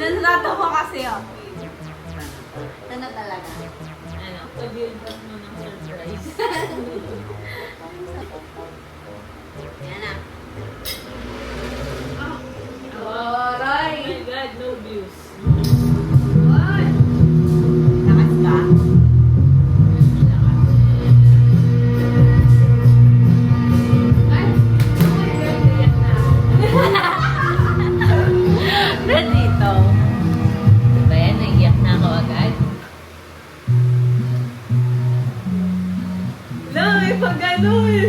Nanatawa kasi ako. Ito na talaga. Ano? Pag-build up mo ng surprise. Yan na. Aray! Oh my God, no views. Lakas ka? Nandito. Diba yan? Naiiyak na ako agad. No, may pag-ganon.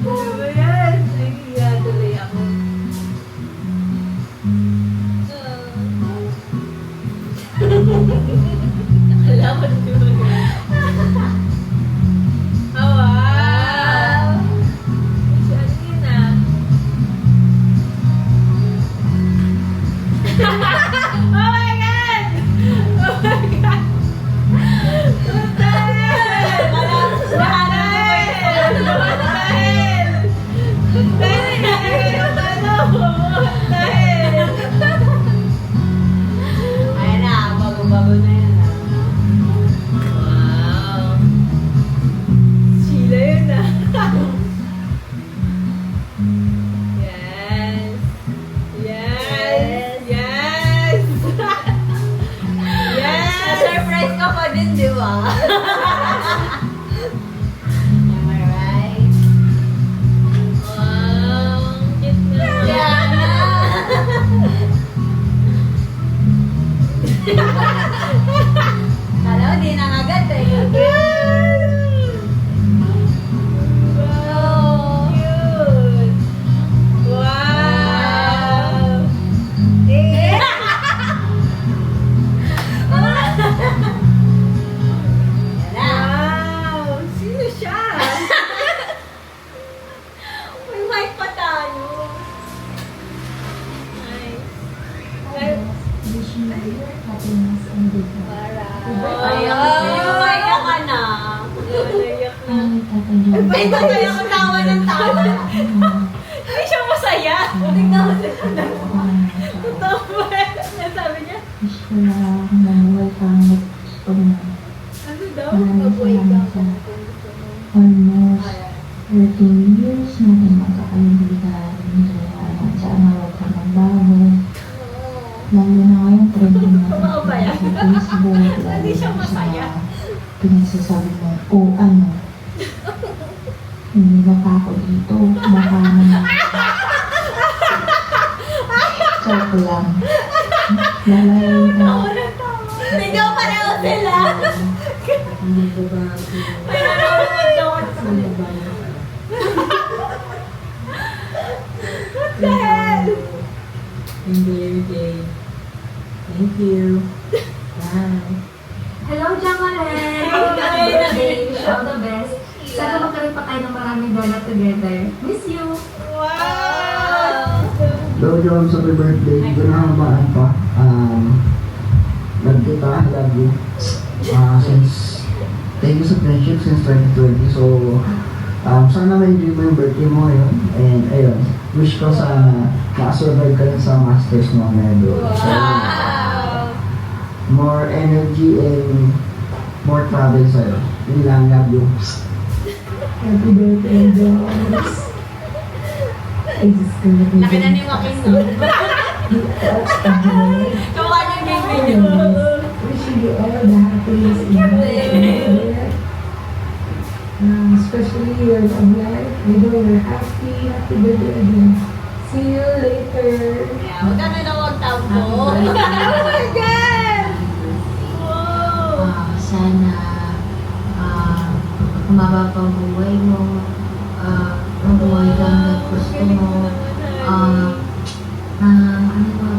Diba yan? Naiiyak tuloy ako. Akala ko na diba? Oh, wow! Masyado yun ah. Oh my God! Oh my God! Hotel! Hotel! Ayan na, bago-bago na yan. Wow! Sheila yun ah. Yes! Yes! Yes! Yes! Surprise ka pa din, di ba? Am I right? Wow! Cute na. Yan na! Kala ko, di na agad eh. Wow! Cute! Wow! Eh! Yan na. Wow! Sino siya? May mic pa tayo. Nice. Wishing you happiness and good health. Para. Wow. Ayaw ka na. Naiyak na. Ang Ay, ba kaya ako tawa ng tawa? Hindi siya masaya. Tignan mo siya. Totoo ba? Ano sabi niya? Wish ko lang mamuhay ka hanggat gusto mo. Ano daw? Maraming salamat sa almost 13 years natin magkakaibigan. Kaya sana huwag ka magbago. Lalo na ngayon, trending na Totoo ba yan? sa Facebook. Hindi siya masaya. Pinagsasabi mo, oh ano, hindi ba pa ako dito? Baka naman. Joke lang. Lalay na. Tignan pareho sila. Hindi ko ba ako? May nanonood daw ako sa Ano ba? What the hell? Enjoy your day. Thank you. Bye. Hello, Jamalet! Hi! Wish you all the best. Sana magkaroon pa tayo ng maraming gala together. Miss you! Wow! Hello, John, sa my birthday. Hindi ko na hamaan pa. Love kita, love you. Thank you sa friendship since 2020. So, sana ma-enjoy mo yung birthday mo ngayon. And ayun, wish ko sana makasurvive ka rin sa masters mo ngayon. So, Wow! more energy and more travel sa'yo. Yun lang, love you. Happy birthday, Jones. Ay, Diyos ko. Laki na ni Joaquin, no? Kamukha niya yung baby niyo. Wishing you all the happiness in life. Especially years of life. We know you're happy. Happy birthday again. See you later. Yeah, huwag ka na lang magtampo. Oh my God! Wow! Sana humaba pa ang buhay mo. Mabuhay ka hanggang gusto mo. Ano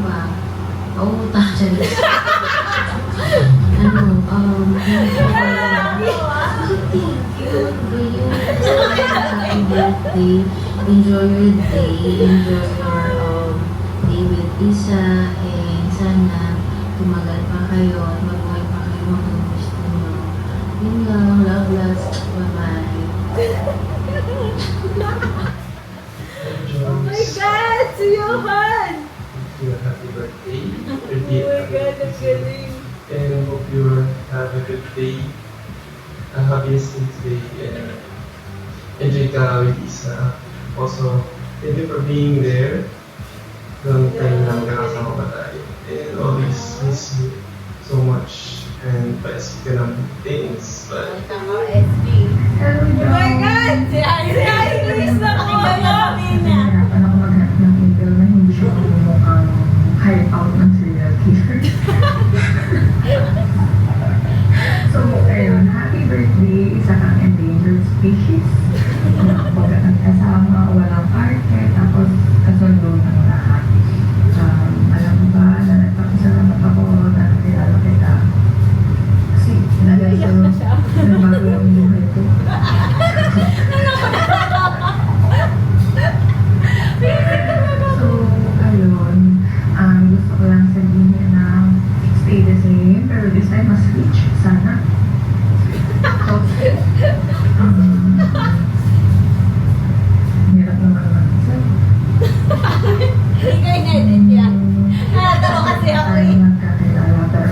ba? Uuta siya. Thank you. Happy birthday. Enjoy your day. Enjoy your day with Isa. And sana tumagal pa kayo at mabuhay pa kayo hanggang gusto mo. Yun lang. Love, love. Bye-bye. Oh my God! Nagsiyahan! wish you a happy birthday. Oh my God, ang galing. And hope you have a good day. A happiest day. And enjoy ka with Isa. Also, thank you for being there. Long time na magkakasama pa tayo. And always miss you so much. And pa-SB ka ng things. But Tama, SB. Hello, Oh my John. God! Si Iris na ako! Nahihirapan ako maghanap ng title na hindi siya kumumukhang hideout ng serial killer. So, ayun, happy birthday, isa kang endangered species. Baga ang kasama, walang parte, tapos kasundo ng lahat. Alam mo ba na nagpapasalamat ako na nakilala kita. Kasi nalala ko, nagbago ang buhay ko. So, ayun, gusto ko lang sabihin na stay the same, pero this time mas rich, sana. So, hirap naman mag-isa. Hindi ko in-edit yan. Nakatawa kasi ako Tayo eh. nagkakilala, pero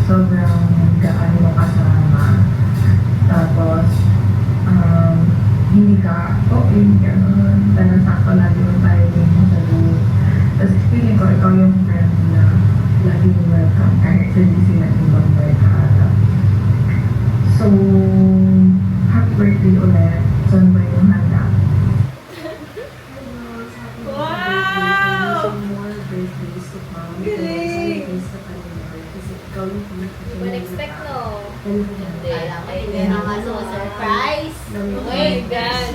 sobrang gaan mo kasama. Tapos, hindi ka, gano'n. Talagang sakto lagi mo tayo din mo sa group. Tapos feeling ko, ikaw yung friend na lagi mo welcome kahit sa di sila ibang barkada. So, happy birthday ulit. Saan ba yung handa? Wow! More birthdays to come. Galing! Celebrations na kami more. Kasi ikaw yung Hindi ko na-expect, no? Hindi. Kala ko yung merong ano, surprise. Oh my God!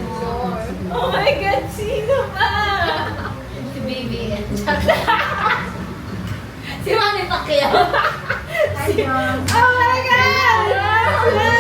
Oh my God! Sino ba? Si Baby and Si Manny Pacquiao. Hi, John. Oh my God! Wala!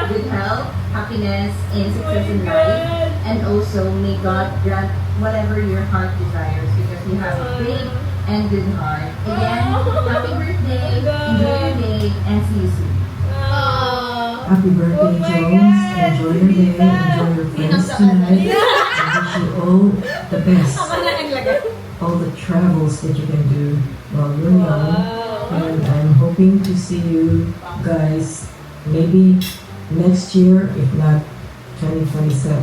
Good health, happiness, and Oh success in my life. God! And also, may God grant whatever your heart desires because you have a big and good heart. Again, happy birthday, enjoy your day, and see you soon. Oh. Happy birthday, Oh my Jones. God. Enjoy your day. Enjoy your friends tonight. I wish you all the best. Ako na naglagay. All the travels that you can do while you're young. Wow. And I'm hoping to see you guys maybe next year, if not 2027.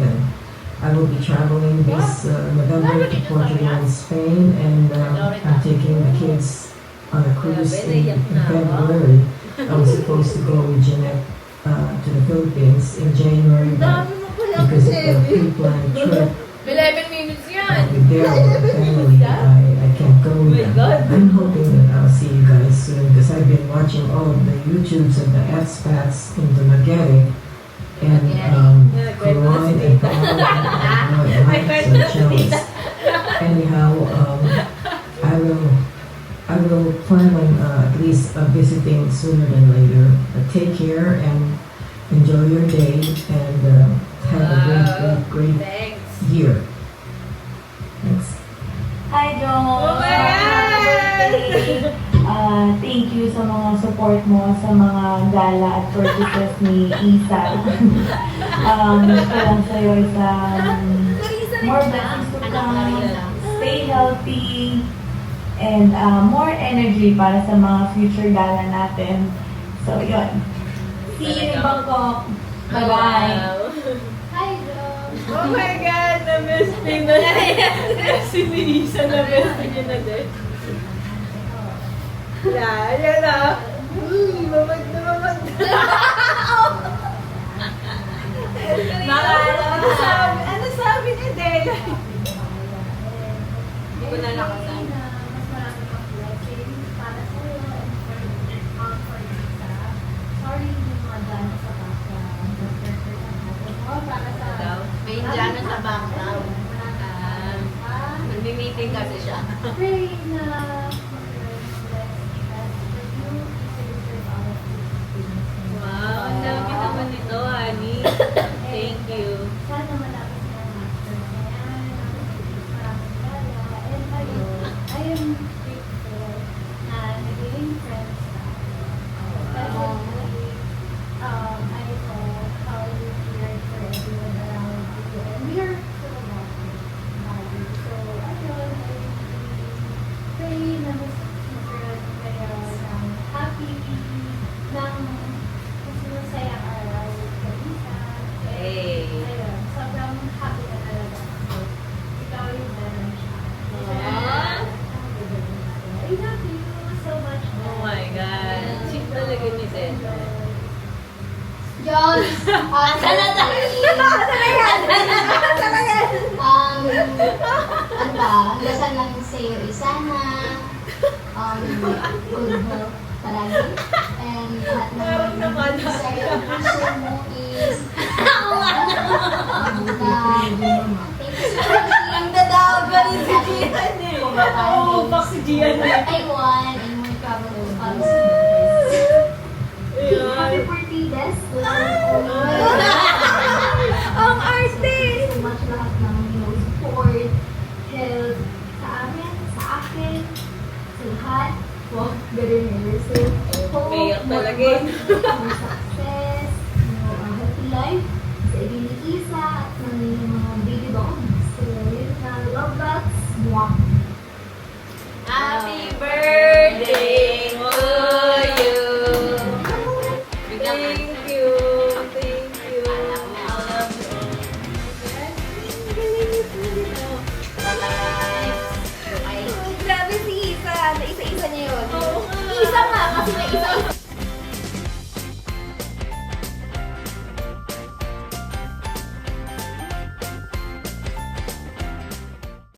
I will be traveling this November to Portugal and Spain, and I'm taking the kids on a cruise in February. I was supposed to go with Jeanette to the Philippines in January, but because of the pre-planned trip 11 minutes yan! with Daryl and family, I can't go with them. I'm hoping that I'll see you guys soon because I've been watching all of the YouTubes of the expats in Dumaguete and Kuroy and Paolo and I'm so jealous. Anyhow, I will plan on at least visiting sooner than later. Take care and enjoy your day and have a great Thanks! year. Thanks. Hi, John! Oh my God! Thank you sa mga support mo sa mga gala at purchases ni Isa. Gusto lang sa'yo isang more blessings to come, stay healthy, and more energy para sa mga future gala natin. So, yun. See you in Bangkok. Bye-bye. Hi, Joe. Oh my God! Na-besting na si Lisa, na-besting niya na din. Yan na. Mamag na mamag na. Ano sabi ni Dela? Hindi ko na nakasan. May Indiano sa background. Nag-meeting kasi siya. Wow, ang dami naman nito, honey. Thank you. Sana malapit na ang master na yan. Maraming gala. And ayun, I am grateful na naging friends na. Especially, I saw how you cared for everyone around you. And we are full of value. So, congratulations! Sana na yan! Ano ba? Dasal lang sa'yo sana good health palagi. And lahat ng desire ng puso mo is ang dadaw ba rin si Gian eh? Oo, bak si Gian eh. I won and more travel to policy. Happy birthday, Des. Ang arte! So much lahat ng support, help sa amin, sa akin, sa lahat. Wow, ganun yun. So, hope, Mayak more talaga eh. more success, a happy life, sa ibig ni Isa, at ng mga baby dogs. So, yun na, love lots, mwah. Happy birthday to you! Thank you! Thank you! Grabe si Isa. Isa-isa niya yun. Isa nga, kasi may isa